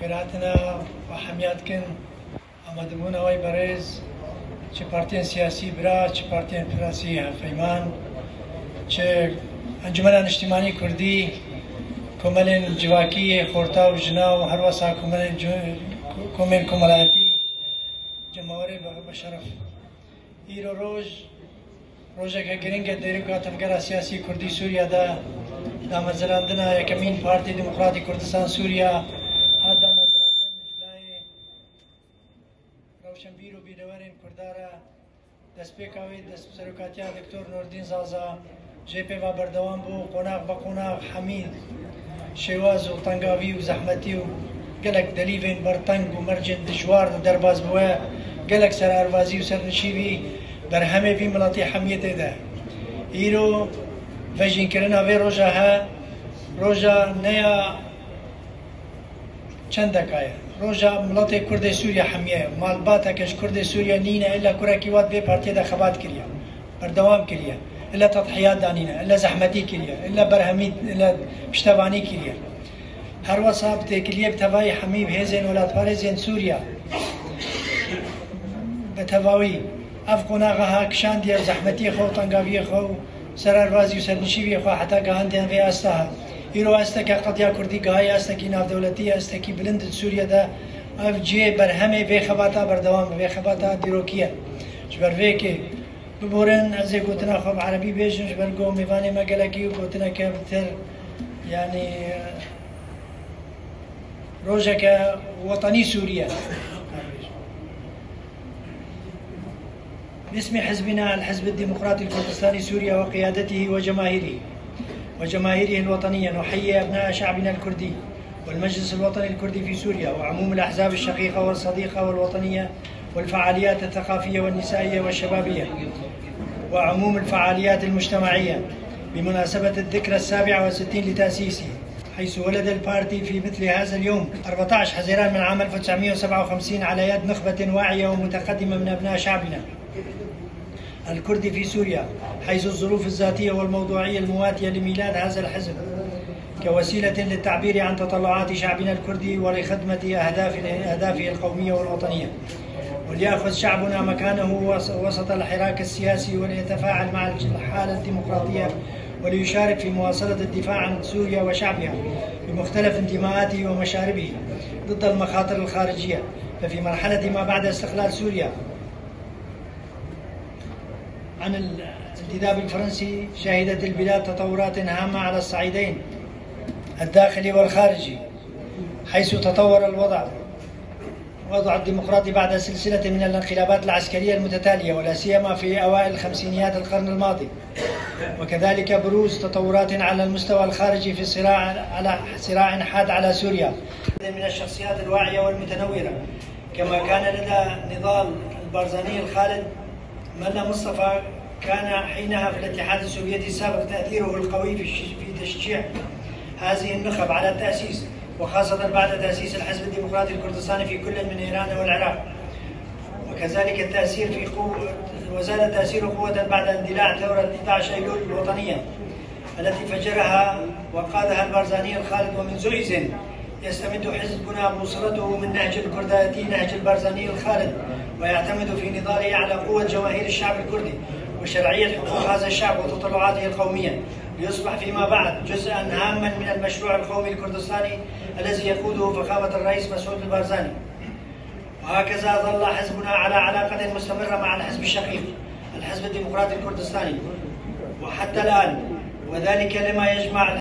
خيراتنا وحمياتكن أمدبونا وي بريز چه پارتين سياسي برا چه پارتين فراسي فيمان چه انجمن اجتماعي كردي كوملين جواكي خورتا وجنا وهروسا كومين كوملاتي جمهوري بشرف ايرو روجا كجرينجا ديريكا تفكر سياسي كردي سوريا دا مزراندنا يكمين بارتي ديمقراطي كردستان سوريا هذا مزراندن جلاي روشن بيرو بيدورين كردارا دسبيكاوي دسبسركاتيا دكتور نوردين زازا جي بي بردوان بو قناق بقناق حميد شواز وطنقاوي وزحمتي وقلق دليفين برطنق ومرجن دجوار درباز بوا قلق سر أروازي وسر نشيبي برهمه في ملاطي حميته ده ايرو فجين كرنا في روجا نيا چندك آية روجا ملاطي كرد سوريا حميه مالباتا كش كرد سوريا نينا الا كراكيوات بي بارتي ده خبات كريا بردوام كريا الا تضحيات دانينا الا زحمتي كريا الا برهمي الا بشتباني كريا هر وصاب تكليه بتواي حميب هيزن ولا فارزين سوريا بتواوي افقنا غها كشان ديال زحمتي خو طنقاوي خو سرار رازي وسرنشيبي خو حتى قاندين في استها يرو استك قضيه كردي قاي استك ناف دولتي استك بلند سوريا دا اف جي برهمه في خباتا بردوام في خباتا ديروكيه جبر فيكي ببورن ازي قلتنا خو عربي بيجن جبر قوم ميفاني ما قالكي وقلتنا كابتر يعني روجك وطني سوريا باسم حزبنا الحزب الديمقراطي الكردستاني سوريا وقيادته وجماهيره الوطنية نحيي أبناء شعبنا الكردي والمجلس الوطني الكردي في سوريا وعموم الأحزاب الشقيقة والصديقة والوطنية والفعاليات الثقافية والنسائية والشبابية وعموم الفعاليات المجتمعية بمناسبة الذكرى 67 لتأسيسه، حيث ولد البارتي في مثل هذا اليوم 14 حزيران من عام 1957 على يد نخبة واعية ومتقدمة من أبناء شعبنا الكردي في سوريا، حيث الظروف الذاتية والموضوعية المواتية لميلاد هذا الحزب كوسيلة للتعبير عن تطلعات شعبنا الكردي ولخدمة أهدافه القومية والوطنية، وليأخذ شعبنا مكانه وسط الحراك السياسي وليتفاعل مع الحالة الديمقراطية وليشارك في مواصلة الدفاع عن سوريا وشعبها بمختلف انتماءاته ومشاربه ضد المخاطر الخارجية. ففي مرحلة ما بعد استقلال سوريا عن الانتداب الفرنسي شهدت البلاد تطورات هامة على الصعيدين الداخلي والخارجي، حيث تطور الوضع الديمقراطي بعد سلسلة من الانقلابات العسكرية المتتالية ولا سيما في أوائل خمسينيات القرن الماضي، وكذلك بروز تطورات على المستوى الخارجي في صراع حاد على سوريا من الشخصيات الواعية والمتنورة، كما كان لدى نضال البارزاني الخالد ملا مصطفى كان حينها في الاتحاد السوفيتي السابق تأثيره القوي في تشجيع هذه النخب على التأسيس، وخاصة بعد تأسيس الحزب الديمقراطي الكردستاني في كل من إيران والعراق، وكذلك التأثير في وزاد تأثيره قوة بعد اندلاع ثورة 11 أيلول الوطنية التي فجرها وقادها البارزاني الخالد، ومنذ إذن يستمد حزبنا بوصلته من نهج الكرداتي نهج البارزاني الخالد، ويعتمد في نضاله على قوة جماهير الشعب الكردي وشرعية حقوق هذا الشعب وتطلعاته القومية، ليصبح فيما بعد جزءا هاما من المشروع القومي الكردستاني الذي يقوده فخامة الرئيس مسعود البارزاني. وهكذا ظل حزبنا على علاقة مستمرة مع الحزب الشقيق الحزب الديمقراطي الكردستاني وحتى الآن، وذلك لما يجمع